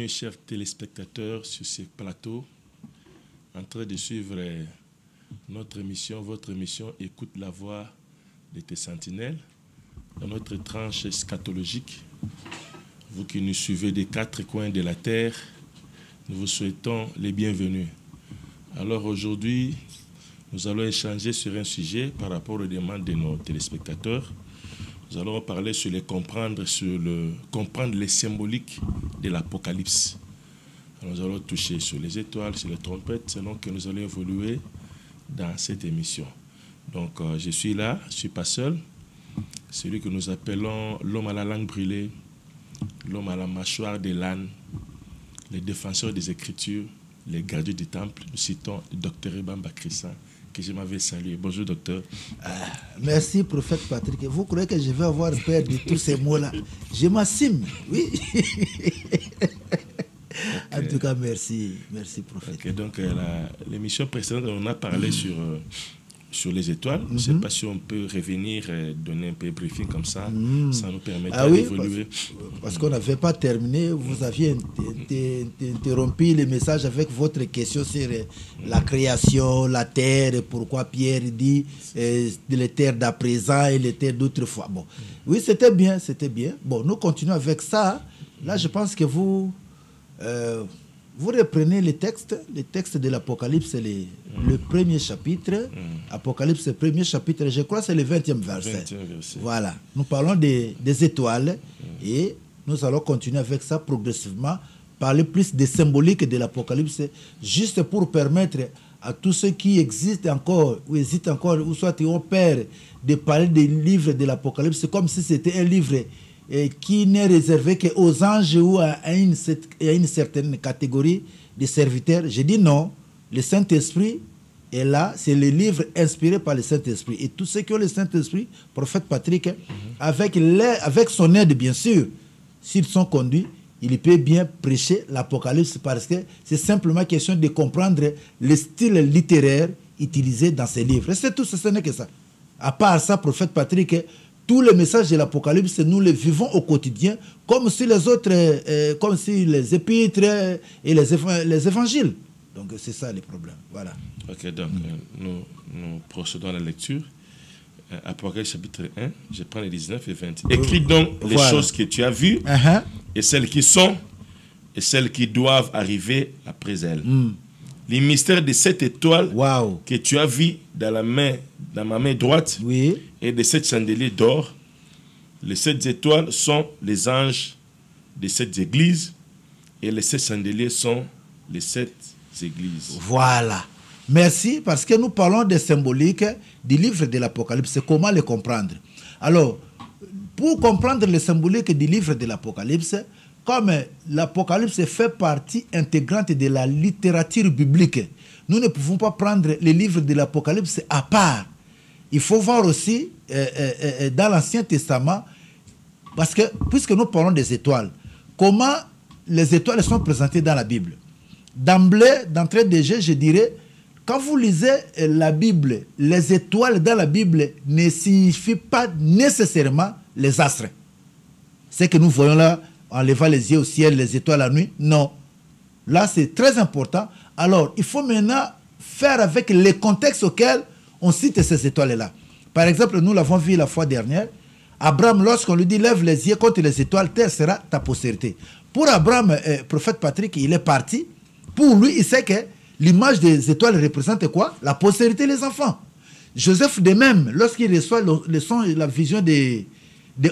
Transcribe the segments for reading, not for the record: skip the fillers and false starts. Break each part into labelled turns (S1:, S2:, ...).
S1: bienvenue, chers téléspectateurs, sur ce plateau, en train de suivre notre émission, votre émission Écoute la voix de tes sentinelles, dans notre tranche eschatologique. Vous qui nous suivez des quatre coins de la terre, nous vous souhaitons les bienvenus. Alors aujourd'hui, nous allons échanger sur un sujet par rapport aux demandes de nos téléspectateurs. Nous allons parler sur comprendre les symboliques de l'Apocalypse. Nous allons toucher sur les étoiles, sur les trompettes, selon que nous allons évoluer dans cette émission. Donc, je suis là, je ne suis pas seul. Celui que nous appelons l'homme à la langue brûlée, l'homme à la mâchoire de l'âne, les défenseurs des Écritures, les gardiens du temple. Nous citons le docteur Ebamba Christian, que je m'avais salué. Bonjour, docteur.
S2: Merci, prophète Patrick. Vous croyez que je vais avoir peur de tous ces mots-là? Je m'assume, oui. En tout cas, merci. Merci, prophète.
S1: Okay, donc, l'émission précédente, on a parlé sur les étoiles. Je ne sais pas si on peut revenir, donner un peu de briefing comme ça. Ça nous permettra d'évoluer.
S2: Parce qu'on n'avait pas terminé. Vous aviez interrompu le message avec votre question sur la création, la terre, et pourquoi Pierre dit les terres d'à présent et les terres d'autrefois. Bon. Oui, c'était bien, c'était bien. Bon, nous continuons avec ça. Là, je pense que vous reprenez les textes de l'Apocalypse, le premier chapitre. Apocalypse, le premier chapitre, je crois que c'est le 20e verset. Voilà. Nous parlons des étoiles et nous allons continuer avec ça progressivement, parler plus des symboliques de l'Apocalypse, juste pour permettre à tous ceux qui existent encore, ou hésitent encore, ou soit qui ont peur de parler des livres de l'Apocalypse comme si c'était un livre qui n'est réservé qu'aux anges ou à une certaine catégorie de serviteurs. Je dis non, le Saint-Esprit est là, c'est le livre inspiré par le Saint-Esprit. Et tous ceux qui ont le Saint-Esprit, prophète Patrick, avec son aide bien sûr, s'ils sont conduits, il peut bien prêcher l'Apocalypse parce que c'est simplement question de comprendre le style littéraire utilisé dans ces livres. C'est tout, ce n'est que ça. À part ça, prophète Patrick, tous les messages de l'Apocalypse, nous les vivons au quotidien, comme si les autres, comme si les épîtres et les évangiles. Donc c'est ça le problème. Voilà.
S1: Ok, donc nous procédons à la lecture. Apocalypse chapitre 1, je prends les 19 et 20. Écris donc les choses que tu as vues, et celles qui sont, et celles qui doivent arriver après elles. Les mystères de cette étoile que tu as vu dans ma main droite, et de 7 chandeliers d'or. Les 7 étoiles sont les anges de 7 églises, et les 7 chandeliers sont les 7 églises.
S2: Voilà. Merci, parce que nous parlons des symboliques du livre de l'Apocalypse. Comment les comprendre? Alors, pour comprendre les symboliques du livre de l'Apocalypse, comme l'Apocalypse fait partie intégrante de la littérature biblique, nous ne pouvons pas prendre les livres de l'Apocalypse à part. Il faut voir aussi dans l'Ancien Testament, parce que puisque nous parlons des étoiles, comment les étoiles sont présentées dans la Bible. D'entrée de jeu, je dirais, quand vous lisez la Bible, les étoiles dans la Bible ne signifient pas nécessairement les astres. C'est que nous voyons là, en levant les yeux au ciel, les étoiles la nuit. Non. Là, c'est très important. Alors, il faut maintenant faire avec les contextes auxquels on cite ces étoiles-là. Par exemple, nous l'avons vu la fois dernière. Abraham, lorsqu'on lui dit, lève les yeux contre les étoiles, telle sera ta postérité. Pour Abraham, prophète Patrick, il est parti. Pour lui, il sait que l'image des étoiles représente quoi? La postérité, les enfants. Joseph, de même, lorsqu'il reçoit la vision des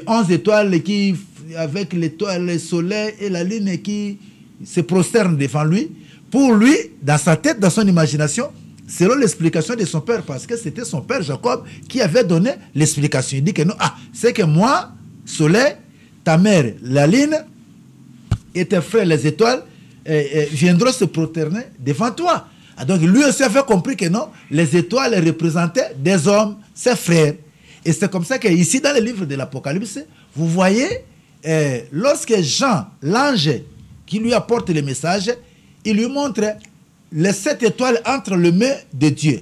S2: 11 étoiles qui, avec l'étoile, le soleil et la lune qui se prosternent devant lui, pour lui, dans sa tête, dans son imagination, selon l'explication de son père, parce que c'était son père Jacob qui avait donné l'explication. Il dit que non, c'est que moi, soleil, ta mère, la lune, et tes frères, les étoiles, viendront se prosterner devant toi. Donc lui aussi avait compris que non, les étoiles représentaient des hommes, ses frères. Et c'est comme ça qu'ici, dans le livre de l'Apocalypse, vous voyez, lorsque Jean, l'ange qui lui apporte le message, il lui montre les 7 étoiles entre les mains de Dieu.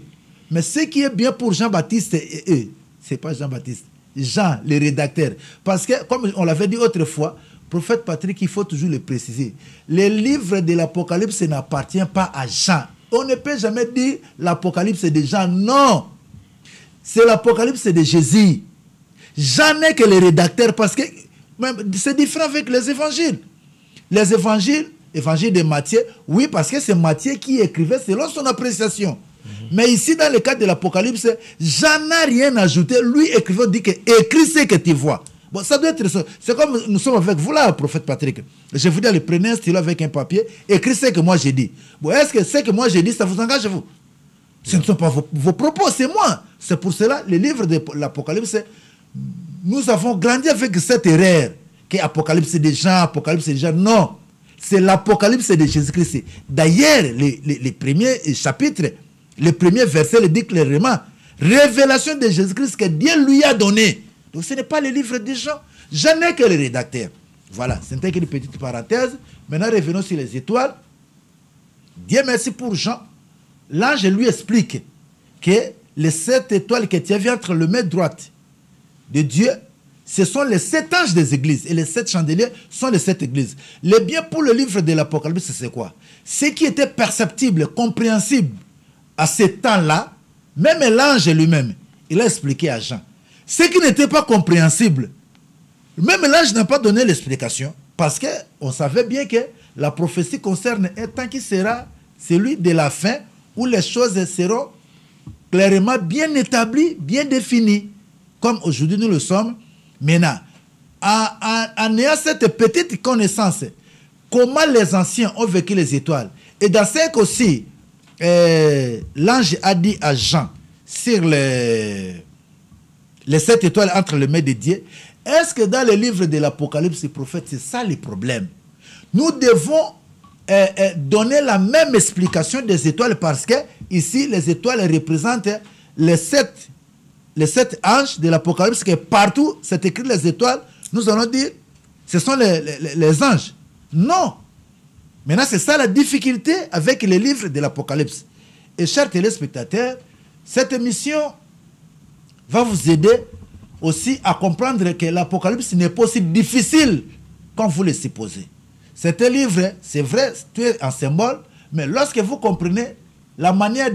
S2: Mais ce qui est bien pour Jean-Baptiste et eux, ce n'est pas Jean-Baptiste, Jean, le rédacteur. Parce que, comme on l'avait dit autrefois, Prophète Patrick, il faut toujours le préciser. Les livres de l'Apocalypse n'appartiennent pas à Jean. On ne peut jamais dire l'Apocalypse de Jean. Non. C'est l'Apocalypse de Jésus. Jean n'est que le rédacteur parce que c'est différent avec les évangiles. Les évangiles, évangile de Matthieu, oui, parce que c'est Matthieu qui écrivait selon son appréciation. Mais ici, dans le cas de l'Apocalypse, Jean n'a rien ajouté. Lui, écrivant, dit que écris ce que tu vois. Bon, ça doit être ça. C'est comme nous sommes avec vous là, prophète Patrick. Je vous dis, allez, prenez un stylo avec un papier, écrivez ce que moi j'ai dit. Bon, est-ce que ce que moi j'ai dit, ça vous engage vous? Ce ne sont pas vos propos, c'est moi. C'est pour cela, les livres de l'Apocalypse, nous avons grandi avec cette erreur, que Apocalypse des gens, Apocalypse des gens. Non, c'est l'Apocalypse de Jésus-Christ. D'ailleurs, les premiers chapitres, les premiers versets le disent clairement. Révélation de Jésus-Christ que Dieu lui a donné. Donc ce n'est pas le livre des gens. Je n'ai que le rédacteur. Voilà, c'était une petite parenthèse. Maintenant, revenons sur les étoiles. Dieu merci pour Jean. L'ange lui explique que les 7 étoiles que tu as vues entre le main droite de Dieu, ce sont les 7 anges des églises. Et les 7 chandeliers sont les 7 églises. Le bien pour le livre de l'Apocalypse, c'est quoi? Ce qui était perceptible, compréhensible à ce temps-là, même l'ange lui-même, il a expliqué à Jean. Ce qui n'était pas compréhensible, même l'ange n'a pas donné l'explication, parce qu'on savait bien que la prophétie concerne un temps qui sera celui de la fin, où les choses seront clairement bien établies, bien définies, comme aujourd'hui nous le sommes. Maintenant, en ayant cette petite connaissance, comment les anciens ont vécu les étoiles, et dans ce qu'aussi, l'ange a dit à Jean sur les 7 étoiles entre les mains de Dieu, est-ce que dans le livre de l'Apocalypse, le prophète, c'est ça le problème? Nous devons donner la même explication des étoiles parce que ici, les étoiles représentent les 7 anges de l'Apocalypse, que partout, c'est écrit les étoiles, nous allons dire, ce sont les anges. Non. Maintenant, c'est ça la difficulté avec les livres de l'Apocalypse. Et chers téléspectateurs, cette émission va vous aider aussi à comprendre que l'Apocalypse n'est pas aussi difficile comme vous le supposez. C'est un livre, c'est vrai, tout est un symbole, mais lorsque vous comprenez la manière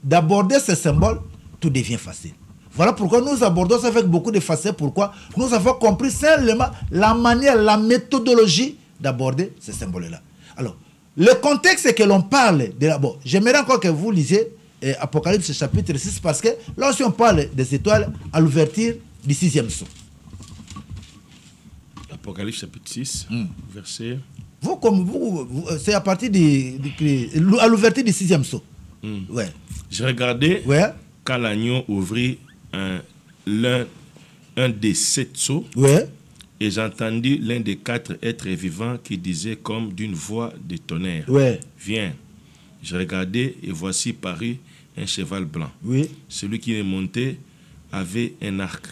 S2: d'aborder ces symboles, tout devient facile. Voilà pourquoi nous abordons ça avec beaucoup de facilité. Pourquoi? Nous avons compris seulement la manière, la méthodologie d'aborder ces symboles-là. Alors, le contexte que l'on parle de la... Bon, j'aimerais encore que vous lisiez Apocalypse chapitre 6, parce que là aussi on parle des étoiles à l'ouverture du 6e sceau.
S1: Apocalypse chapitre 6, verset... c'est à partir à l'ouverture du 6e sceau. Ouais. Je regardais quand l'agneau ouvrit un des 7 sceaux, et j'entendis l'un des 4 êtres vivants qui disait comme d'une voix de tonnerre, viens. Je regardais et voici parut un cheval blanc. Celui qui est monté avait un arc,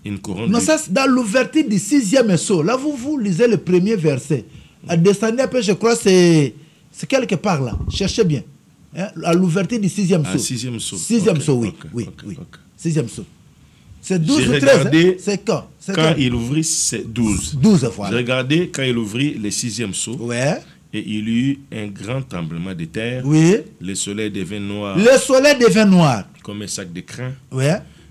S1: une couronne. Non, ça c'est dans l'ouverture du 6e sceau. Là, vous lisez le premier verset. À descendre un peu, je crois, c'est quelque part là. Cherchez bien. Hein? À l'ouverture du 6e sceau. 6e sceau. 6e sceau, oui. 6e sceau. C'est 12 ou 13. Hein? C'est quand il ouvrit, c'est 12. 12, voilà. J'ai regardé quand il ouvrit le 6e sceau. Et il y eut un grand tremblement de terre. Le soleil devint noir. Le soleil devint noir. Comme un sac de crin.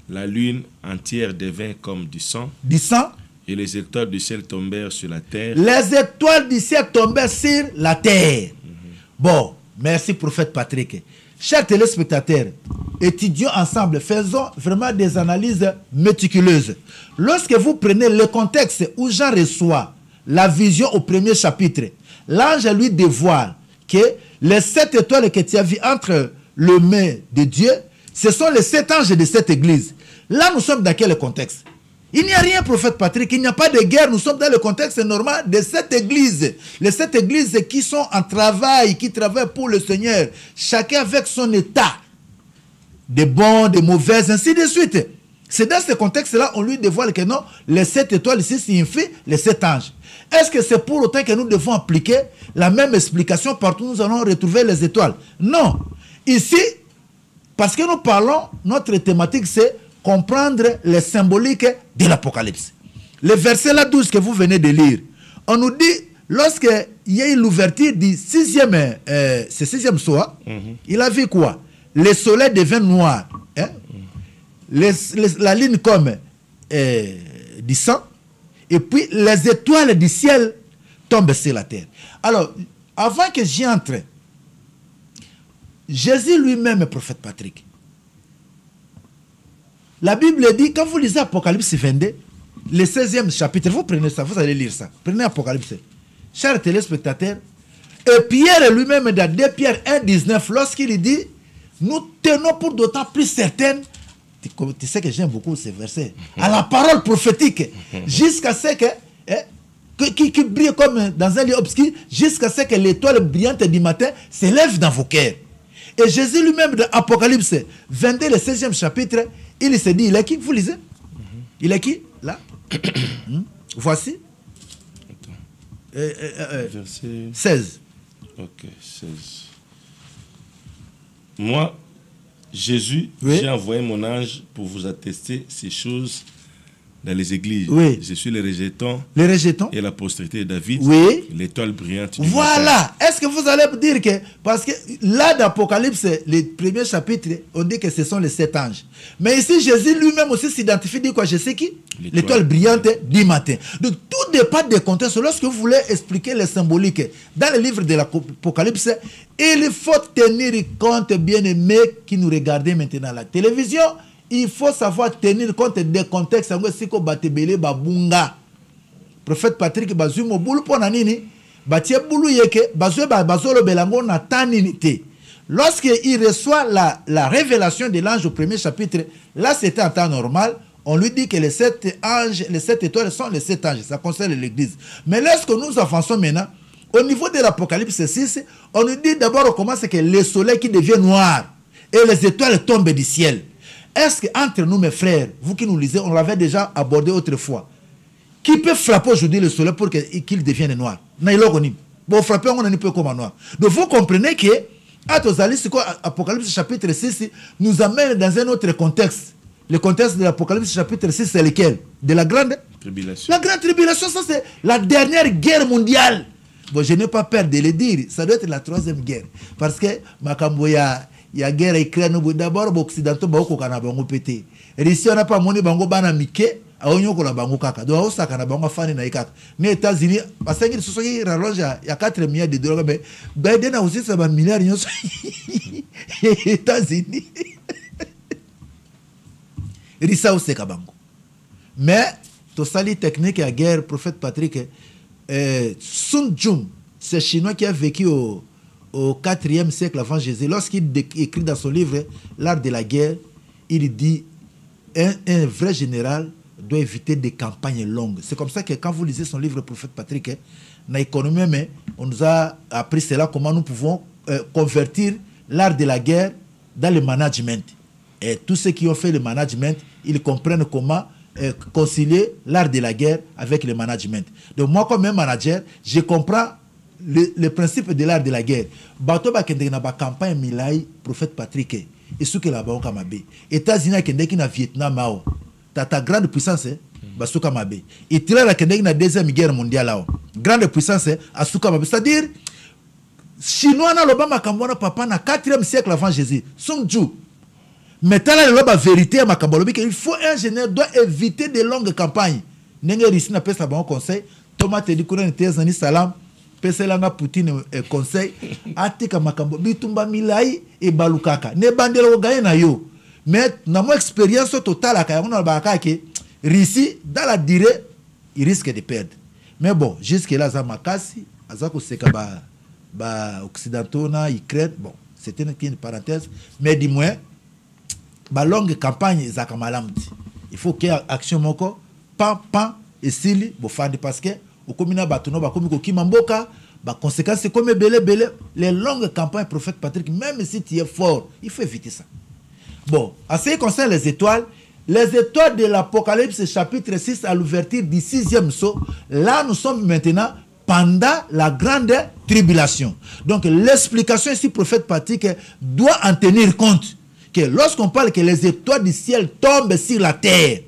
S1: La lune entière devint comme du sang. Du sang. Et les étoiles du ciel tombèrent sur la terre. Les étoiles du ciel tombèrent sur la terre. Bon, merci prophète Patrick. Chers téléspectateurs, étudions ensemble, faisons vraiment des analyses méticuleuses. Lorsque vous prenez le contexte où Jean reçoit la vision au premier chapitre, l'ange lui dévoile que les 7 étoiles que tu as vues entre le mains de Dieu, ce sont les 7 anges de cette église. Là, nous sommes dans quel contexte? Il n'y a rien, prophète Patrick, il n'y a pas de guerre, nous sommes dans le contexte normal de cette église. Les 7 églises qui sont en travail, qui travaillent pour le Seigneur, chacun avec son état, de bons, de mauvais, ainsi de suite. C'est dans ce contexte-là, on lui dévoile que non, les 7 étoiles ici signifient les 7 anges. Est-ce que c'est pour autant que nous devons appliquer la même explication partout où nous allons retrouver les étoiles? Non. Ici, parce que nous parlons, notre thématique c'est comprendre les symboliques de l'Apocalypse. Le verset là 12 que vous venez de lire,
S2: on nous dit, lorsqu'il y a eu l'ouverture du sixième soir, il a vu quoi? Le soleil devient noir. Hein? La ligne comme du sang. Et puis les étoiles du ciel tombent sur la terre. Alors, avant que j'y entre, Jésus lui-même est prophète Patrick. La Bible dit, quand vous lisez Apocalypse 22, le 16e chapitre, vous prenez ça, vous allez lire ça. Prenez Apocalypse. Chers téléspectateurs, et Pierre lui-même dans 2 Pierre 1,19, lorsqu'il dit, nous tenons pour d'autant plus certaines, tu sais que j'aime beaucoup ces versets, à la parole prophétique, jusqu'à ce que, qui brille comme dans un lieu obscur, jusqu'à ce que l'étoile brillante du matin s'élève dans vos cœurs. Et Jésus lui-même dans Apocalypse 22, le 16e chapitre, il se dit, il est qui? Vous lisez? Il est qui? Là. Voici.
S1: Verset
S2: 16.
S1: Ok, 16. Moi, Jésus,
S2: Oui.
S1: j'ai envoyé mon ange pour vous attester ces choses dans les églises.
S2: Oui.
S1: Je suis le rejeton
S2: Les rejetons.
S1: et la postérité de David,
S2: Oui.
S1: l'étoile brillante du matin.
S2: Voilà. Est-ce que vous allez me dire que... Parce que là, dans l'Apocalypse, les premiers chapitres, on dit que ce sont les 7 anges. Mais ici, Jésus lui-même aussi s'identifie, dit quoi? Je sais qui? L'étoile brillante du matin. Donc, tout dépend des contextes. Lorsque vous voulez expliquer les symboliques dans le livre de l'Apocalypse, il faut tenir compte, bien-aimés, qui nous regardez maintenant à la télévision. Il faut savoir tenir compte des contextes. Prophète Patrick Bazumo Boulou Ponanini, Batie Boulou Yeke, Bazolo Belango Natanini. Lorsqu'il reçoit la révélation de l'ange au premier chapitre, là c'était en temps normal. On lui dit que les 7 anges, les 7 étoiles sont les 7 anges. Ça concerne l'église. Mais lorsque nous avançons maintenant, au niveau de l'Apocalypse 6, on nous dit d'abord comment c'est que le soleil qui devient noir et les étoiles tombent du ciel. Est-ce qu'entre nous, mes frères, vous qui nous lisez, on l'avait déjà abordé autrefois, qui peut frapper aujourd'hui le soleil pour qu'il devienne noir? Bon, frapper, on n'est pas comme noir. Donc, vous comprenez que Apocalypse chapitre 6 nous amène dans un autre contexte. Le contexte de l'Apocalypse chapitre 6, c'est lequel? De la grande tribulation. La grande tribulation, ça c'est la dernière guerre mondiale. Bon, je n'ai pas peur de le dire, ça doit être la 3e guerre. Parce que, Makamboya, il y a guerre Ukraine, d'abord, les Occidentaux, ils ont pété. Russie, on n'a pas moni bango bana mike, a onyo ko la bango kaka. Donc, on s'akana bango fani na ikaka. Les États-Unis, parce qu'ils se sont rallongés, il y a 4 milliards de dollars, mais Biden a aussi 1 milliard d'euros. Les États-Unis. Rissa aussi kabango. Mais, tout ça, les techniques à guerre, prophète Patrick, Sun Jung, c'est Chinois qui a vécu au 4e siècle avant Jésus, lorsqu'il écrit dans son livre L'art de la guerre, il dit un vrai général doit éviter des campagnes longues. C'est comme ça que quand vous lisez son livre Prophète Patrick, dans l'économie, on nous a appris cela, comment nous pouvons convertir l'art de la guerre dans le management. Et tous ceux qui ont fait le management, ils comprennent comment concilier l'art de la guerre avec le management. Donc moi, comme un manager, je comprends le principe de l'art de la guerre. Bato ba kende na ba campagne milai prophète Patrick et ce que la ba kamabe. États-Unis kende ki na Vietnam mao. Ta grande puissance basuka mabe. Et tira la kende na 2e guerre mondiale là. Grande puissance asuka mabe. C'est-à-dire chinois na loba makambo na papa na 4e siècle avant Jésus. Sun Tzu. Maintenant la loba vérité makambo lobi que il faut un général doit éviter de longues campagnes. Nenge risi na pesa bon conseil. Thomas te dit qu'on était salam. Peselanga Poutine conseil atika makambo bitumba milai e balukaka ne bandelo gagne na yo mais na mo expérience totale aka on ba ke Russie dans la durée il risque de perdre mais bon jusque là za makasi azako seka ba occidentaux na Ukraine bon c'était une parenthèse mais du moins ba longue campagne za kamalamti il faut qu'il y ait action moko pan et sili bo fandi parce que au communal batono ba komi ko kimamboka ba conséquences c'est comme belé les longues campagnes prophète Patrick même si tu es fort il faut éviter ça. Bon, en ce qui concerne les étoiles de l'Apocalypse chapitre 6 à l'ouverture du 6e sceau, là nous sommes maintenant pendant la grande tribulation. Donc l'explication ici prophète Patrick doit en tenir compte que lorsqu'on parle que les étoiles du ciel tombent sur la terre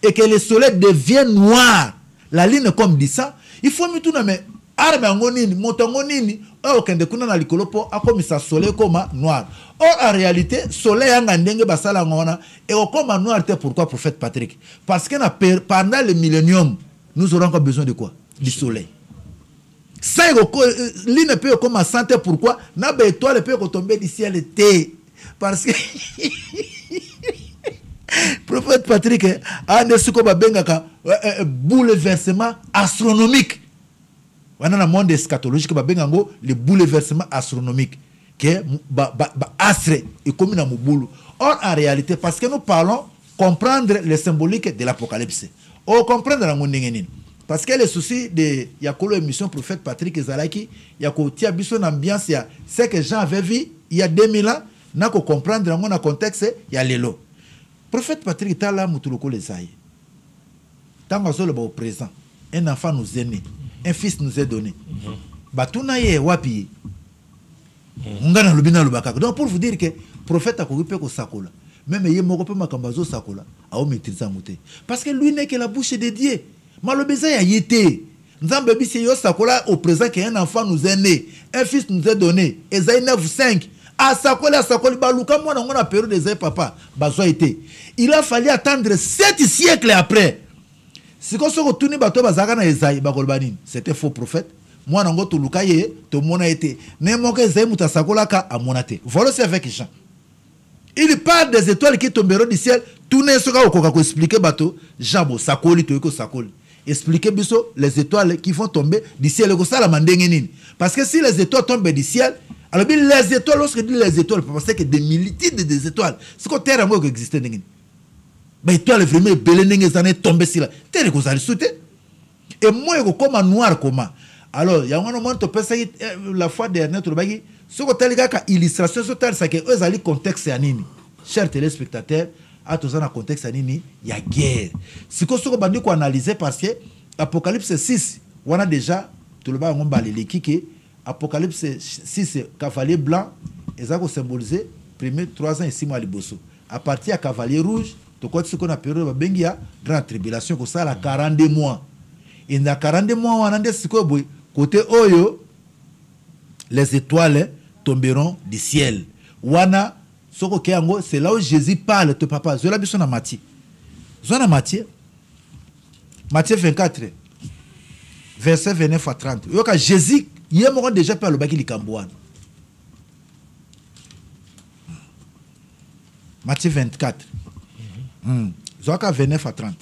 S2: et que le soleil devient noir, la ligne comme dit ça, il faut mituna mais arme yango nini moto yango nini oyo okende kuna na likolo mpo akomisa soleil koma noir. Or en réalité soleil yanga ndenge basala yango wana ekokoma noir te. Pourquoi prophète Patrick? Parce que pendant le millénium nous aurons encore besoin de quoi? Du soleil. Ça l'une peut comme santé. Pourquoi? Na ba étoile peut tomber du ciel té. Parce que prophète Patrick a ne suko ba bengaka bouleversement astronomique. Dans le monde eschatologique ba bengango le bouleversement astronomique que astre et comme na mubulu. Or en réalité parce que nous parlons comprendre les symboliques de l'Apocalypse. Ou comprendre la ngondengeni. Parce que le souci de Yakolo émission prophète Patrick Ezalaki, Yako tia biso ambiance ya c'est que Jean avait vu il y a 2000 ans, n'a ko comprendre dans un contexte il y a lelo. Prophète Patrick tala mutuloko les aïe. Tant que le présent, un enfant nous est né, un fils nous est donné. Batuna ye wapi. Ngana lubina lubaka. Donc pour vous dire que prophète a coupé ko sakola. Même yé moko pe makambazo sakola, a o maîtriser muté. Parce que lui n'est que la bouche de Dieu. Malobeza ya yete. Nzambe bisi yo sakola au présent qu'un enfant nous est né, un fils nous est donné. Esaïe 9:5. A sakola baluka moi on a période des papa bazwa été. Il a fallu attendre 7 siècles après. Si qu'on se retourne bato bazaka na Esaïe bakolbani, c'était faux prophète. Moi nango to lukaye to mona été. Ne moke Esaïe mutasakola ka amonate. Voilà c'est avec Jean. Il parle des étoiles qui tomberont du ciel. Tout n'est pas ce qu'on expliquer bateau. Jabo sakoli to ko sakoli. Expliquez biso les étoiles qui vont tomber du ciel. Parce que si les étoiles tombent du ciel, alors bien les étoiles, lorsque dit les étoiles, parce que des multitudes des étoiles, c'est quoi terre qui existe. Mais étoile vraiment belle n'engage années tombées sur la terre que vous allez sauter. Et moi je comme noir comment. Alors il y a un moment tu penses la fois dernière tu bagi ce que tel gars illustration sur tel ça que eux allez contexte anini. Chers téléspectateurs, à tous un contexte anini, il y a guerre. C'est que ce que bandi ko analyser parce que Apocalypse 6, on a déjà tout le monde balé les kiki. Apocalypse 6 cavalier blanc, et ça ko symboliser premier 3 ans et 6 mois de bosso. À partir à cavalier rouge, to quoi ce qu'on a période bengia grande tribulation ko ça la 42 mois. Et dans 42 mois on a des ce boy côté oyo les étoiles tomberont du ciel. Wana soko keango c'est là où Jésus parle te papa. Je l'ai vu sur Matthieu. Zona Matthieu 24 verset 29 à 30. Yoka Jésus il est déjà par le baki likambouane. Matthieu 24. Zoka 29 à 30.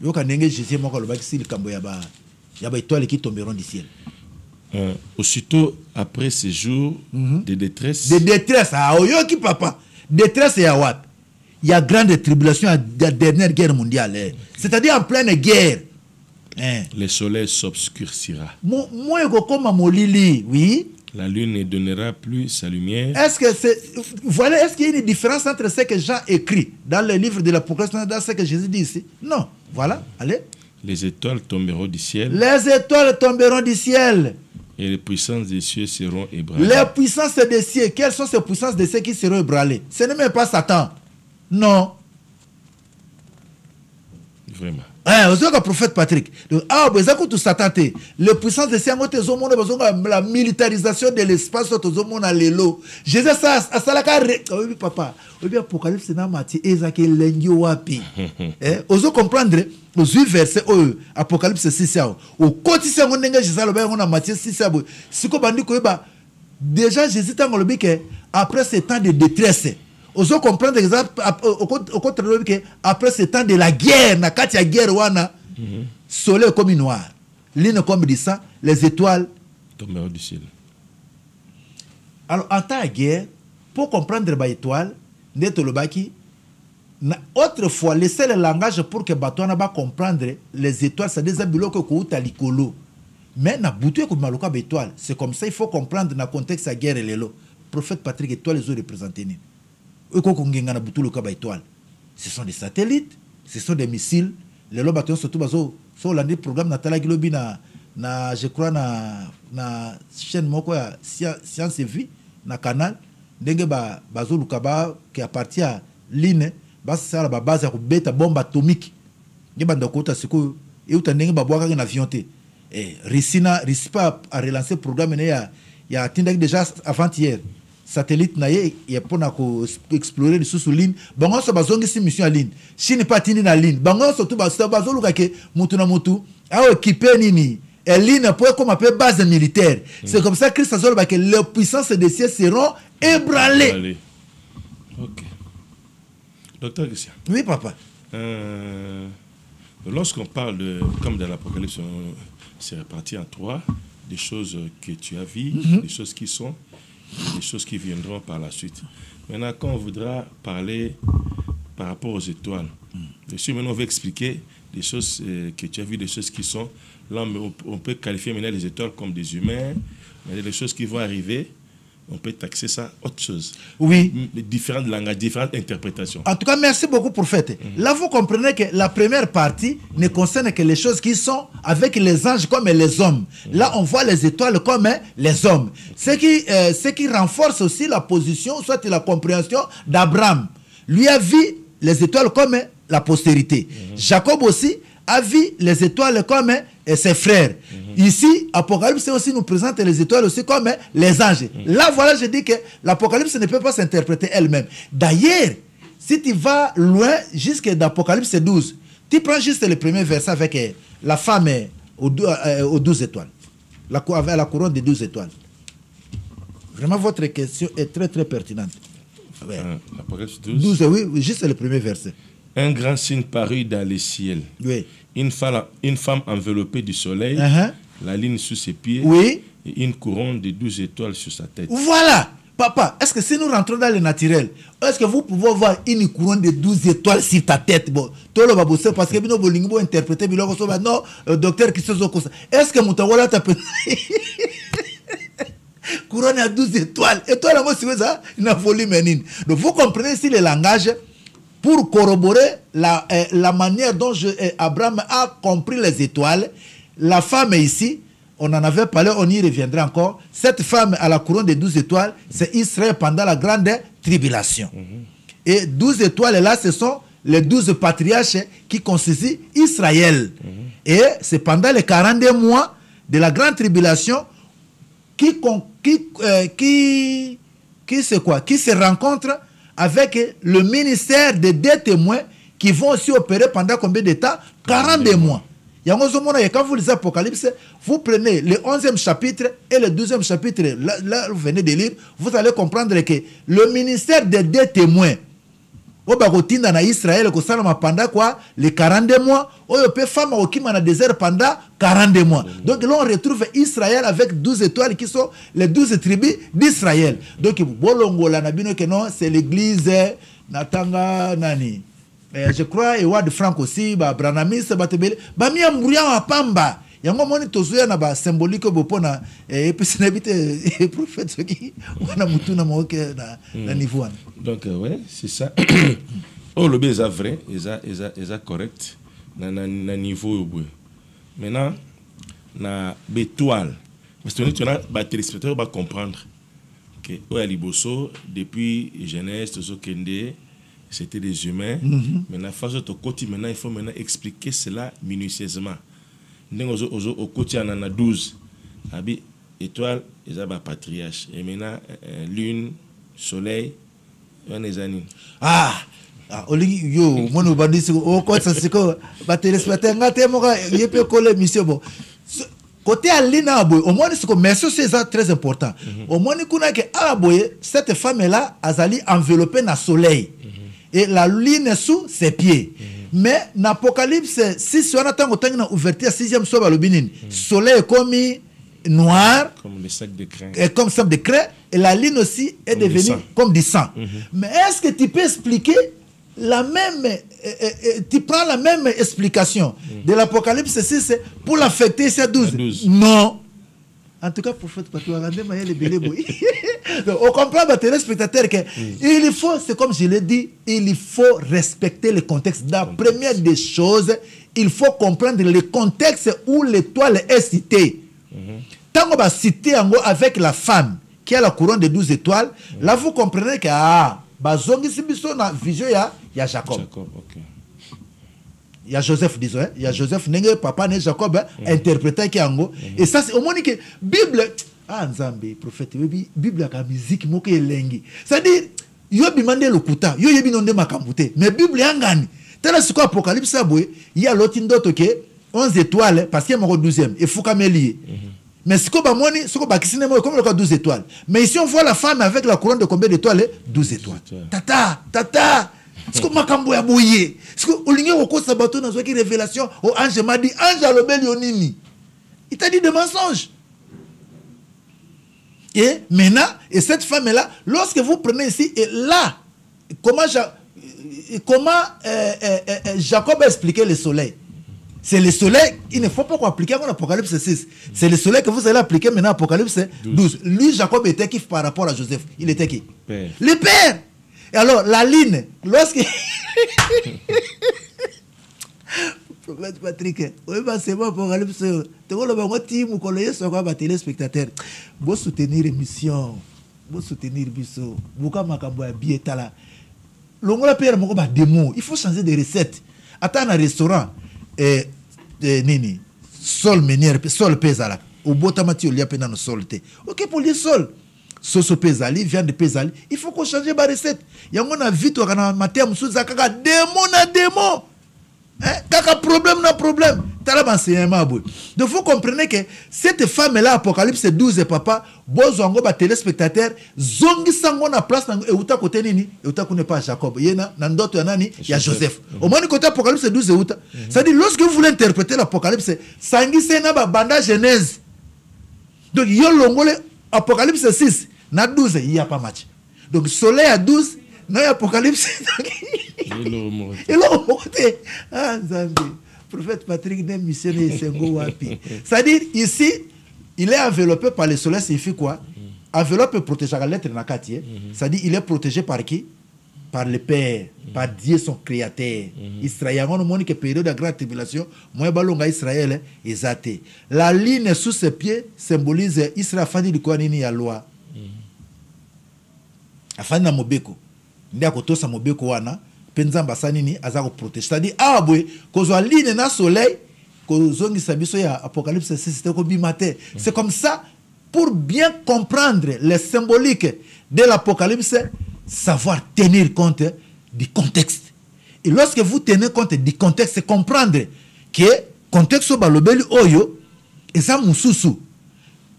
S2: Yoka nenge Jésus moko le baki si likambo yaba étoiles qui tomberont du ciel.
S1: Aussitôt après ces jours de détresse.
S2: De détresse, ah oyoki papa. Détresse et awap. Il y a grande tribulation à la dernière guerre mondiale. C'est-à-dire en pleine guerre.
S1: Le soleil s'obscurcira.
S2: Moi, comme à Molili, oui.
S1: La lune ne donnera plus sa lumière.
S2: Est-ce que voilà, est-ce qu'il y a une différence entre ce que Jean écrit dans le livre de l'Apocalypse et dans ce que Jésus dit ici? Non. Voilà, allez.
S1: Les étoiles tomberont du ciel.
S2: Les étoiles tomberont du ciel.
S1: Et les puissances des cieux seront ébranlées.
S2: Les puissances des cieux, quelles sont ces puissances des cieux qui seront ébranlées? Ce n'est même pas Satan. Non.
S1: Vraiment.
S2: Le prophète Patrick. Les puissances des cieux, la militarisation de l'espace, Jésus, ça, oui, papa. Oui, Apocalypse, c'est dans Matthieu, Ezaki, Lengyo, Wapi. Vous comprenez? Vous verset Apocalypse 6. Au quotidien, on engage Jésus, on a Matthieu 6. Si vous avez déjà, Jésus, après ce temps de détresse, vous comprendre au contraire que après ce temps de la guerre, na kati ya guerre wana, soleil comme noir, lune comme du sang, les étoiles
S1: tomberont du ciel.
S2: Alors en temps de guerre, pour comprendre les étoiles, autrefois, laisser le langage pour que Batouana va comprendre les étoiles, c'est des abilos que kouta likolo. Mais na boutou ko maluka étoile, c'est comme ça il faut comprendre dans le contexte de la guerre et l'élo. Prophète Patrick étoile les ont représentés. Ce sont des satellites, ce sont des missiles. Les lobatons surtout sur l'année programme Natala Gilobi na je crois na chaîne moko ya Science et Vie na canal ndenge bazo lukaba qui appartient à l'INE basa la base ya kubeta bombe atomique. Ngeba ndokota siko e utandenge babwaka na avion te. Rissina pas à relancer le programme il y a déjà avant-hier satellite naye il y a pour explorer les sous ligne bango so bazongi si mission à ligne Chine pas tini na ligne bango surtout bazoluka ke mutu na mutu a équiper nini et ligne pour comme appelle base militaire. C'est comme ça que ça veut dire que les puissances des cieux seront ébranlées.
S1: OK. Docteur Christian.
S2: Oui papa.
S1: Lorsqu'on parle de comme dans l'Apocalypse, c'est réparti en trois, des choses que tu as vues, des choses qui sont, des choses qui viendront par la suite. Maintenant, quand on voudra parler par rapport aux étoiles, maintenant on va expliquer des choses que tu as vues, des choses qui sont, là on peut qualifier maintenant les étoiles comme des humains, mais les choses qui vont arriver, on peut taxer ça autre chose.
S2: Oui.
S1: Différents langages, différentes interprétations.
S2: En tout cas, merci beaucoup pour fait. Là, vous comprenez que la première partie ne concerne que les choses qui sont avec les anges comme les hommes. Là, on voit les étoiles comme les hommes. Ce qui renforce aussi la position, soit la compréhension d'Abraham. Lui a vu les étoiles comme la postérité. Jacob aussi a vu les étoiles comme ses frères. Ici, Apocalypse aussi nous présente les étoiles aussi comme les anges. Là, voilà, je dis que l'Apocalypse ne peut pas s'interpréter elle-même. D'ailleurs, si tu vas loin, jusqu'à l'Apocalypse 12, tu prends juste le premier verset avec la femme aux 12 étoiles. Avec la couronne des 12 étoiles. Vraiment, votre question est très, très pertinente. Ouais.
S1: L'Apocalypse 12.
S2: 12, oui, juste le premier verset.
S1: Un grand signe parut dans les ciels.
S2: Oui.
S1: Une femme enveloppée du soleil, la ligne sous ses pieds,
S2: oui.
S1: Et une couronne de 12 étoiles sur sa tête.
S2: Voilà. Papa, est-ce que si nous rentrons dans le naturel, est-ce que vous pouvez voir une couronne de 12 étoiles sur ta tête? Bon, tout le monde parce que nous voulons interpréter, non, docteur qui se zokosa. Est-ce que Moutawola t'a couronne à 12 étoiles? Étoile, moi, c'est ça, il a volé menine. Donc, vous comprenez ici le langage pour corroborer la manière dont Abraham a compris les étoiles. La femme ici, on en avait parlé, on y reviendra encore. Cette femme à la couronne de 12 étoiles, c'est Israël pendant la grande tribulation. Et 12 étoiles là, ce sont les 12 patriarches qui constituent Israël. Et c'est pendant les 42 mois de la grande tribulation qui se rencontrent avec le ministère des deux témoins qui vont aussi opérer pendant combien de temps? 42 mois. Quand vous lisez l'Apocalypse, vous prenez le 11e chapitre et le 12e chapitre, là vous venez de lire, vous allez comprendre que le ministère des deux témoins, en Israël, pendant quoi? Les 42 mois, femme au désert pendant 42 mois. Donc là, on retrouve Israël avec 12 étoiles qui sont les 12 tribus d'Israël. Donc, c'est l'église Natanga Nani. Je crois, et Wad Frank aussi, Branamis, Bamia Mouria Pamba. Yango moni tozuya na ba symbolique bopona et puis c'est n'habite prophète qui on a mutu na moke na niveau.
S1: Donc ouais, c'est ça. Oh le bien est vrai, est correct na niveau. Maintenant na bétoile. Parce que tu as ba téléspectateur va comprendre que ouais liboso depuis Genèse tozo kende c'était des humains. Maintenant face au côté maintenant il faut maintenant expliquer cela minutieusement. Au côté on en a 12 abi étoile ils ont patriarche et maintenant lune soleil on est années
S2: oli yo mono bandisi o ko ça c'est ko ba téléspectateur ngate mo ka yepe coller mission bon côté alina boy au moins c'est que merci c'est ça très important au moins kuna que boy cette femme là azali enveloppée na soleil et la lune sous ses pieds. Mais dans l'Apocalypse, si on attend autant une ouverture, 6e soir, le soleil est comme noir,
S1: comme le sac de crin,
S2: et comme sac de crin, et la ligne aussi est devenue comme du sang. Mais est-ce que tu peux expliquer la même, tu prends la même explication de l'Apocalypse 6 pour l'affecter ces 12? Non. En tout cas, prophète, on comprend, les téléspectateurs, il faut, c'est comme je l'ai dit, il faut respecter le contexte. La première des choses, il faut comprendre le contexte où l'étoile est citée. Tant qu'on va citer avec la femme qui a la couronne de 12 étoiles, là vous comprenez que vision, il y a Jacob. il y a Joseph, disons, hein, il y a Joseph, papa, Jacob, interprété qui ango. Et ça, c'est au moins que Bible, ah, Nzambe, prophète, Bible a la musique, moke lengi. C'est-à-dire, yo bimande le kuta, yo yebi nonde makambute, mais Bible yangani. Tel ce qu'Apocalypse a boué, il y a l'autre d'autre qui 11 étoiles, parce qu'il y a mon 12e, il faut qu'à lié. Mais ce qu'on va comme le cas 12 étoiles. Mais ici, on voit la femme avec la couronne de combien d'étoiles? 12 étoiles. Tata. Ce que makambo ya boye. Ce que Olingue Woko Sabato dans une révélation, au ange m'a dit, ange à l'obel yonini. Il t'a dit des mensonges. Et maintenant, et cette femme-là, lorsque vous prenez ici, et là, comment Jacob a expliqué le soleil? C'est le soleil, il ne faut pas appliquer en Apocalypse 6. C'est le soleil que vous allez appliquer maintenant en Apocalypse 12. Lui, Jacob était qui par rapport à Joseph? Il était qui?
S1: Père.
S2: Le père. Et alors, la ligne, lorsque... Prophète Patrick, oui, c'est bon, Apocalypse. Tu vois, le team ou collègue sur quoi téléspectateur. Vous soutenir l'émission, vous soutenir Bisso, vous comme Makambo à Bietala. L'ongola père mon ba démo, il faut changer de recette. Attends un restaurant nini sol menière sol pezala. Au botamati au liapena no solte. OK pour les sol. Soso pezali, viande pezali, il faut qu'on change ba recette. Yango na vite kana matin musu zakaka démo na démo. Kaka problème na problème. Tala enseignement boy. Donc vous comprenez que cette femme là Apocalypse 12 papa bozongo ba téléspectateur zongi sango na place na euta côté nini euta kune pas Jacob yena na ndoto ya nani ya Joseph au moins côté Apocalypse 12 euta ça dit lorsque vous voulez interpréter l'Apocalypse sangi sena ba banda Genèse donc yo longole Apocalypse 6 na 12 il y a pas match donc soleil à 12 na Apocalypse et là ah Zambie prophète Patrick n'est missionné Sengo Wapi. C'est-à-dire, ici, il est enveloppé par le soleil, signifie quoi? Enveloppe protégé la lettre dans quartier. C'est-à-dire, il est protégé par qui? Par le Père, par Dieu son créateur. Israël, on a montré que période de grande tribulation, moi, balonga Israël, est la ligne sous ses pieds symbolise Israël, fani di quoi nini ya loi. Afani na mobeko. Ndia kotosa mobeko wana. Penzamba sanini azako protéger. C'est-à-dire abwe kozwa ligne na soleil kozongi sabiso ya Apocalypse 6 c'était ko bimate. C'est comme ça pour bien comprendre les symboliques de l'Apocalypse, savoir tenir compte du contexte. Et lorsque vous tenez compte du contexte, c'est comprendre que contexte balobeli oyo eza mususu.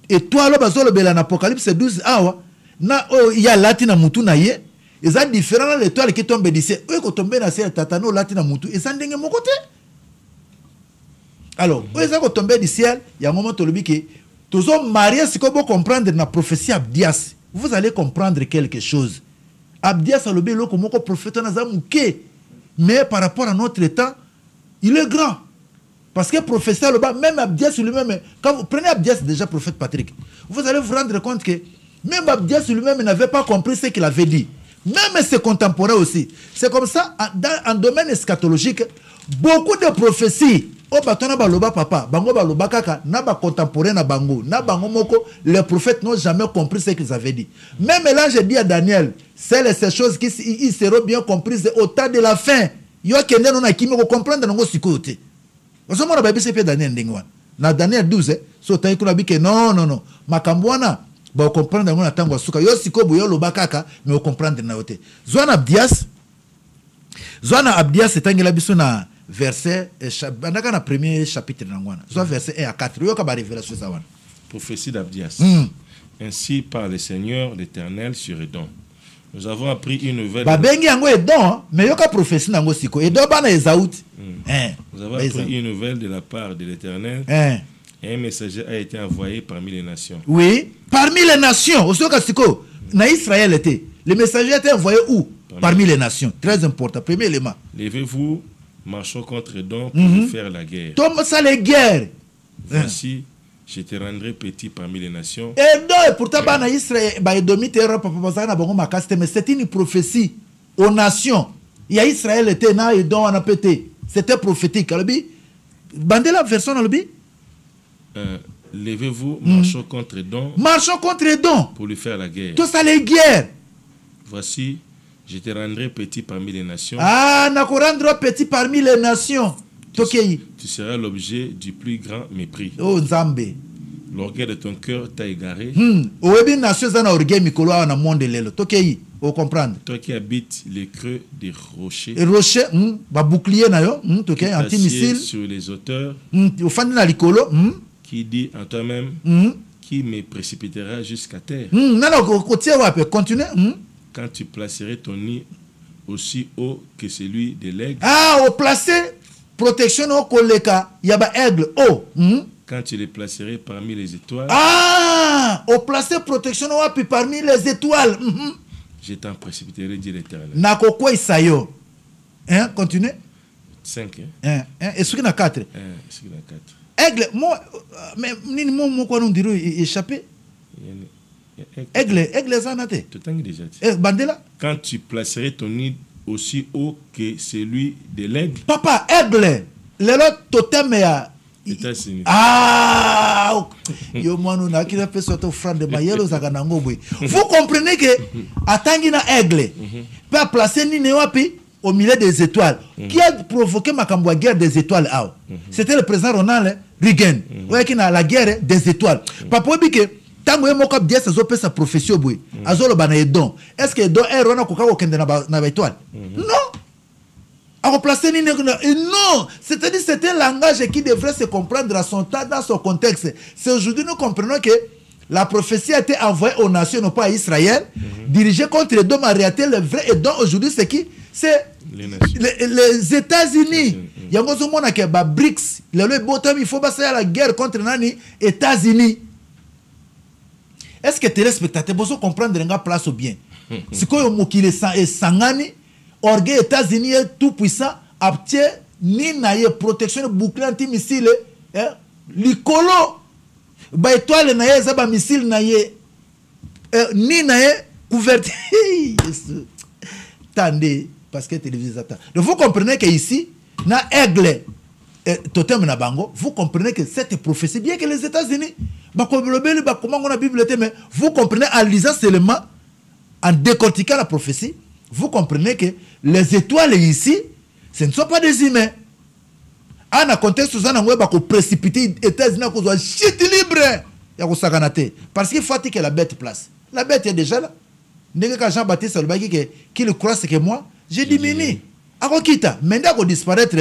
S2: Et toi lo bazolobela na Apocalypse 12 awa na oyo ya latina mutu na ye. Et ça différent de l'étoile qui tombe du ciel. Oui, quand tombe dans le ciel, tatano, latina moutou. Et ça n'est mon côté. Alors, oui, ça quand tombe du ciel, il y a un moment où tu que tous les mariés, c'est comme comprendre la prophétie Abdias. Vous allez comprendre quelque chose. Abdias a le bélo comme un prophète dans un mouké. Mais par rapport à notre temps, il est grand. Parce que prophète là-bas, même Abdias lui-même, quand vous prenez Abdias déjà prophète Patrick, vous allez vous rendre compte que même Abdias lui-même n'avait pas compris ce qu'il avait dit. Même ses contemporains aussi. C'est comme ça, en domaine eschatologique, beaucoup de prophéties, au batona baloba papa, bango baloba kaka, na ba contemporain na bango, na bango moko, les prophètes n'ont jamais compris ce qu'ils avaient dit. Même là, j'ai dit à Daniel, c'est ces choses qui ils seront bien comprises au temps de la fin. Yo kende non akimi ko comprendre nango sikote. Oso mona ba bise pe Daniel ndingwa. Na Daniel 12, so tayi kuna bike non, makambwana ba comprendre ngona tango suka yo sikobo yo lobakaka mais comprendre na yote Zwana Abdias etangela biso na verset bandaka na premier chapitre na ngwana zo verset 1 à 4 yo ka ba révélation ça wana
S1: prophétie d'Abdias. Ainsi par le Seigneur l'Éternel sur Édom. Nous avons appris une nouvelle.
S2: Ba bengi yango Édom mais yo ka prophétie nango siko Édom bana Esaout.
S1: Nous avons appris une nouvelle de la part de l'Éternel. Un messager a été envoyé parmi les nations.
S2: Oui, parmi les nations. Au Sokasiko, na Israël était. Le messager a été envoyé où? Parmi les nations. Très important. Premier élément.
S1: Levez-vous, marchons contre Édom pour faire la guerre.
S2: Tombe ça les guerres.
S1: Voici, je te rendrai petit parmi les nations.
S2: Édom, et pourtant, na Israël, mais c'est une prophétie aux nations. Il y a Israël était na Édom en a pété. C'était prophétique. Bandez la version dans le bi.
S1: Levez-vous, marchons contre Édom.
S2: Marchons contre Édom.
S1: Pour lui faire la guerre.
S2: Tout ça les guerres.
S1: Voici, je te rendrai petit parmi les nations.
S2: Ah, n'a qu'on rendre petit parmi les nations. Tokei.
S1: Tu seras l'objet du plus grand mépris.
S2: Oh Nzambe.
S1: L'orgueil de ton cœur t'a égaré.
S2: Owebi nation zana orgueil mikolo na monde lelo. Tokei. Vous comprendre.
S1: Toi qui habites les creux des rochers.
S2: Et rocher, ba bouclier na yo, tokei anti-missile
S1: sur les hauteurs.
S2: Ofandi na likolo,
S1: Qui dit en toi-même, qui me précipitera jusqu'à terre.
S2: Nana kotia wape, continue.
S1: Quand tu placerais ton nid aussi haut que celui de l'aigle.
S2: Ah, au placer protection au koleka, yaba aigle haut.
S1: Quand tu les placerais parmi les étoiles.
S2: Ah, au placer protection wapi parmi les étoiles.
S1: Je t'en précipiterai, dit l'Éternel.
S2: Nako kwa isayo. Hein, continue.
S1: 5.
S2: Et ce qui n'a 4.
S1: Ce qui n'a 4.
S2: Aigle, moi, mais nini moi quoi nous dire échappé. Aigle zanate.
S1: Tout le temps déjà.
S2: Bandela.
S1: Quand tu placerais ton nid aussi haut que celui de l'aigle.
S2: Papa, aigle. Lelo totem ya. Ah, yo manu na kila pesa to frère de mayelo zakana ngobwe. Vous comprenez que atangi na aigle peut placer nini wapi au milieu des étoiles qui a provoqué ma guerre des étoiles. C'était le président Ronald Reagan. Ouais qui na la guerre des étoiles. Papa bi que tango e moko bien sa pesa profession boy. Azolo bana edon. Est-ce que don er wana kokako kende na étoile? Non. À replacer non, c'est-à-dire c'est un langage qui devrait se comprendre à son temps, dans son contexte. C'est aujourd'hui nous comprenons que la prophétie a été envoyée aux nations, non pas à Israël, dirigée contre les dons en réalité, le vrai et don aujourd'hui c'est qui? C'est les États-Unis. Il y a un monde qui est BRICS. Il faut passer à la guerre contre les États-Unis. Est-ce que les téléspectateurs peuvent comprendre la place ou bien? C'est quoi le sangani? Orgueil États-Unis est tout puissant, obtient ni naie protection de bouclier anti-missile, l'icolo, ba étoile naie, zaba missile naie, ni naie couverture. Tendez, parce que télévision attend. Donc vous comprenez que ici, na aigle, totem na bango, vous comprenez que cette prophétie, bien que les États-Unis, comment on a Bible, mais vous comprenez en lisant seulement, en décortiquant la prophétie, vous comprenez que les étoiles ici, ce ne sont pas des humains. En un contexte où on a précipité les États-Unis à soit chute libre. Parce qu'il faut que la bête place. La bête est déjà là. Quand Jean-Baptiste qui le croit, c'est que moi, j'ai diminué. Akokita, maintenant qu'on disparaître,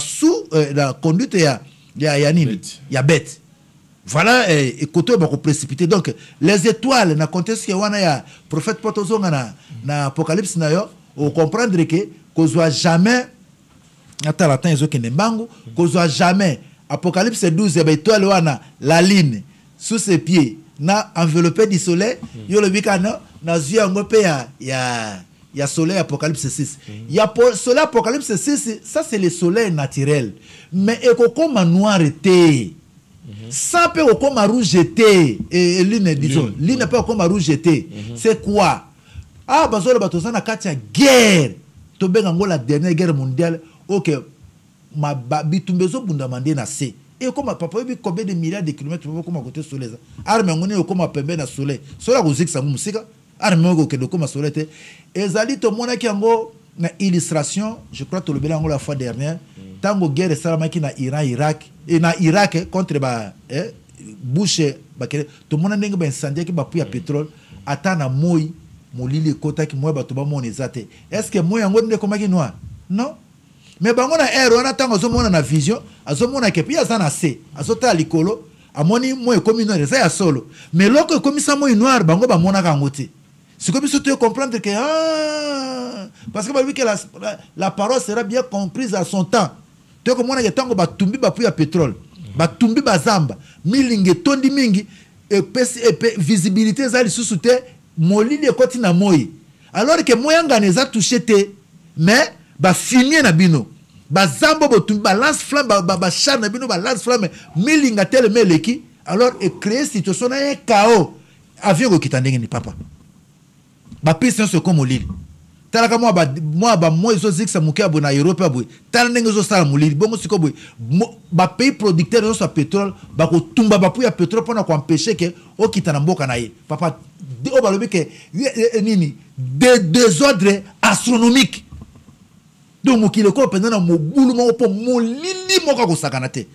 S2: sous la conduite, il y a bête. Voilà, et côté on précipité. Donc, les étoiles, dans le contexte que on a, prophète Potozo na Apocalypse, on comprendre que qu'on soit jamais, attends, qu'on soit jamais, Apocalypse 12, étoile, la ligne, sous ses pieds, na enveloppé du soleil, yo le bikano, na zia ngope il y a soleil Apocalypse 6. Il y a soleil Apocalypse 6, ça c'est le soleil naturel. Mais comme noir était. Ça peut comme rouge été et l'une disons l'une peut comme rouge été. C'est quoi? Ah bazolo batoza na kati ya guerre. To benga ngo la dernière guerre mondiale. OK. Ma bitumbezo bunda mandé na C. Et comme papa bi combien de milliards de kilomètres comme côté soleil. Arme ngoni comme pembe na soleil. Sola kuzik sa musika. Arme ngo ke comme soleil te. Ezali to mona ki ngo na illustration, je crois to le belango la fois dernière. Tango guerre salamaki na Iran Irak et na Irak contre ba Bush ba tout le monde ndenge ba incendie ki ba puya pétrole ata na moi molili kota ki moi ba to ba mona ezate. Est-ce que moi yango ndeko maki noir? Non. Mais bango na air wana tango zo mona na vision azo mona ke pia za na C azota likolo amoni moi comme noir ça ya solo. Mais loko comme ça moi noir bango ba mona ka ngoti. C'est comme si tu veux comprendre que parce que bah, oui, que la parole sera bien comprise à son temps. Tu vois comment on a tango ba tumbi ba puya pétrole, ba tumbi ba zamba, milinge tondi mingi et visibilité za li susute molili ekoti na moi. Alors que moi nga neza touché te mais ba finir na bino. Ba zamba bo tumbi ba lance flamme ba char na bino ba lance flamme milinga tel meleki alors et créer situation na un chaos. Avion ko kitandenge ni papa. Ba puissance comme molili. Talaka moi iso ziksa mukia bo na Europe boy tala ndenge zo sala mulili bongo siko boy ba pays producteur de so pétrole ba ko tumba ba puya pétrole pona ko empêcher que o kitana mboka na ye papa o balobi que nini des désordres astronomiques donc mokili ko pendant na mobulu moko po molili moko ko sakanate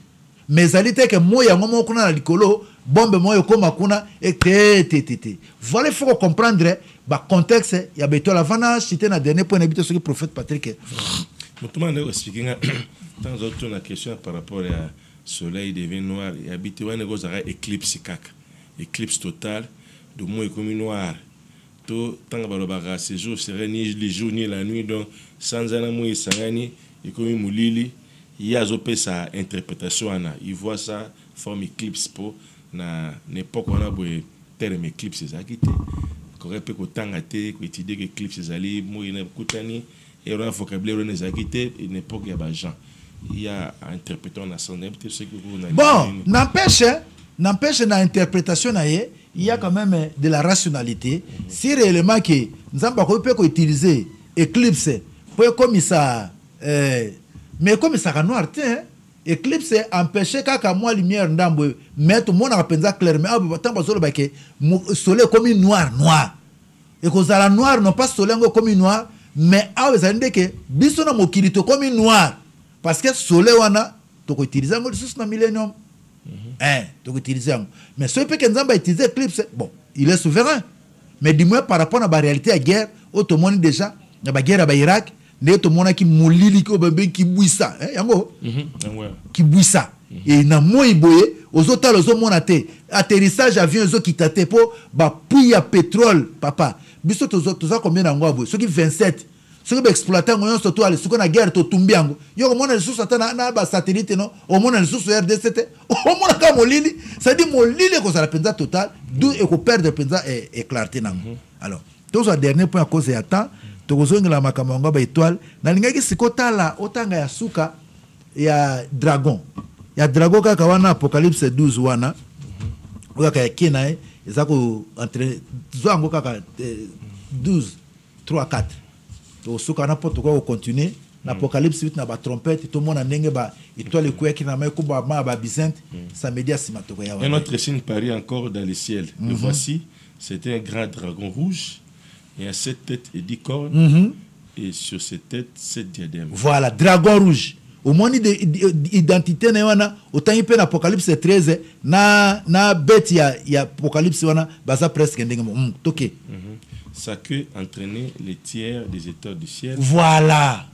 S2: mais ali te que moya ngomo kuna na likolo bombe moyo koma kuna et te voilà il faut comprendre ba contexte ya beto la vana cité na dernier point habité ce que prophète Patrick
S1: Mutuman ne expliquer tant d'autres la question par rapport à soleil devient noir et habité wane go zara éclipse kaka éclipse totale de moi comme noir to tant ba ce jour serait ni le jour ni la nuit donc sans ana moi sangani et comme mulili il y a sa interprétation ana il voit ça forme éclipse pour na n'époque on a beau terme éclipse ça qui était correct peut kotanga te ko étudier que éclipse zali moi na kutani et on a vocabulaire on a quitté une époque il y a gens il y a interpréter on a son peut-être ce que vous
S2: bon n'empêche na interprétation na il y a quand même de la rationalité si réellement que nzamba ko peut utiliser éclipse pour comme ça mais comme ça ka noir te éclipse empêcher kaka moi lumière ndambo mettre mon apenza clairement tant bazolo ba que soleil comme noir et que ça noir non pas soleil comme noir mais a vous avez que biso na mokili to comme noir parce que soleil wana to ko utiliser ngo sous na millénium to ko utiliser mais ce peut que nzamba utiliser éclipse bon il est souverain mais du moins par rapport à la réalité à guerre automoni déjà na ba guerre ba Irak ne to mona ki molili ko bembe ki buisa yango ki buisa et na moi boye ozota lozo mona te atterrissage avion zo kitate po ba puits ya pétrole papa biso toza combien na ngwa boye soki 27 soki ba exploiter ngoyo so to ale siko na guerre to tumbiango yo mona le sous atana na ba satellite no o mona le sous RDC o mona ka molili ça dit molili ko ça la penza total d'où e ko perdre penza et clarté nango alors tout ça dernier point à cause ya temps tokozongela makambo yango ba étoile nalingaki sikotala otanga ya suka ya dragon kaka wana apocalypse 12 wana okaka ya kina eza ko entre zango kaka 12 3 4 to suka na poto ko continuer na apocalypse 8 na ba trompette to mona ndenge ba étoile ko yakina mai ko ba Byzante samedi asima to ya
S1: un autre signe parie encore dans le ciel et voici c'était un grand dragon rouge. Il y a 7 têtes et 10 cornes, et sur ces têtes, 7 diadèmes.
S2: Voilà, dragon rouge. Au moins, l'identité, autant il peut l'Apocalypse 13, na bête, il y a Apocalypse, ça presque toqué.
S1: Sa queue entraînait les tiers des étoiles du ciel.
S2: Voilà.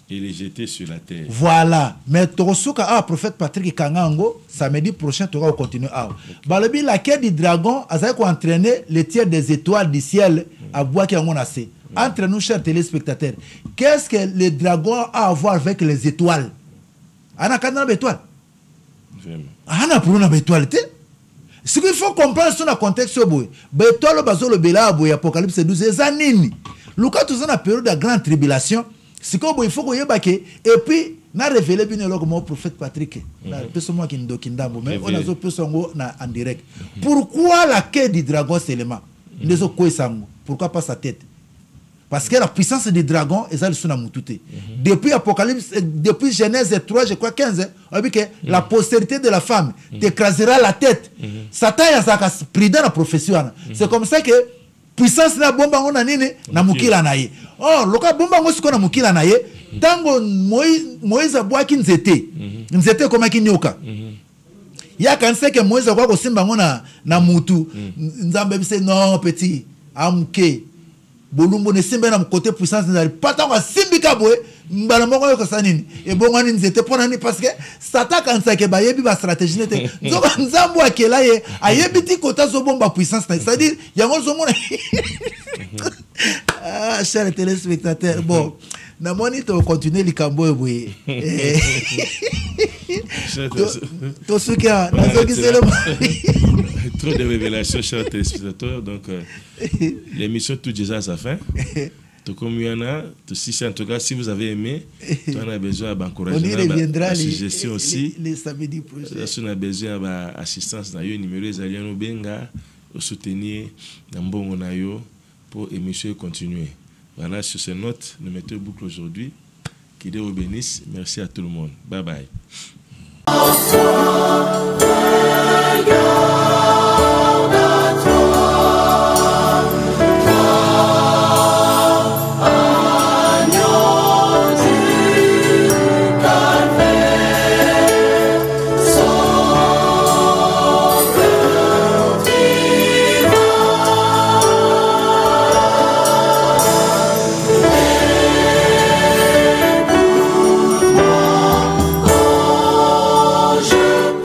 S1: Et les jeter sur la terre.
S2: Voilà. Mais Torosuka, prophète Patrick Kangango, samedi prochain, tu vas continuer. Balabi, la queue du dragon, a entraîné les tiers des étoiles du ciel à bois qui ont assez. Entre nous, chers téléspectateurs, qu'est-ce que le dragon a à voir avec les étoiles? Ana kana étoile. Ana pour une étoile. Ce qu'il faut comprendre sur le contexte, étoile bazolo bela boy Apocalypse 12 ezanini. Luka tout ça na période de grande tribulation. C'est comme il faut qu'on y ait et puis na révélé bien le comme prophète Patrick. Na personne qui ndokindambo mais on a zo personne en direct. Pourquoi la queue du dragon seulement? Ndezo ko sango. Pourquoi pas sa tête? Parce que la puissance du dragon est ça le suna mutute. Depuis Apocalypse, depuis Genèse 3, je crois 15, on dit que la postérité de la femme t'écrasera la tête. Satan a sa pris dans la profession. C'est comme ça que puissance na bomba ngona nini na mukila naye. Oh, loka bomba ngo siko na mukila naye, tango Moïse abwaki nzete koma kinyoka. Ya kanse que Moïse kwa ko simba ngona na mutu. Nzambe bise non petit, amke. Bolumbo ne simba na côté puissance na pata kwa simbika boye mbala moko yo kasanini e bongani nzete pona ni parce que Satan kansa ke ba yebi ba stratégie nete nzoka nzambo akela ye ayebi ti kota zo bomba puissance c'est-à-dire yango zo mona ah chers téléspectateurs bon na moni to continuer likambo boye to suka na zo kiselo
S1: trop de révélations, chers téléspectateurs. Donc, l'émission touche déjà à sa fin. Tout comme il y en a, en tout cas, si vous avez aimé, on a besoin d'encourager.
S2: On y reviendra
S1: les
S2: samedis prochains.
S1: Si on a besoin d'assistance, on a un numéro de Benga, pour soutenir Nambongo Nayo pour l'émission continuer. Voilà, sur ces notes, nous mettons boucle aujourd'hui. Qu'il Dieu vous bénisse. Merci à tout le monde. Bye bye.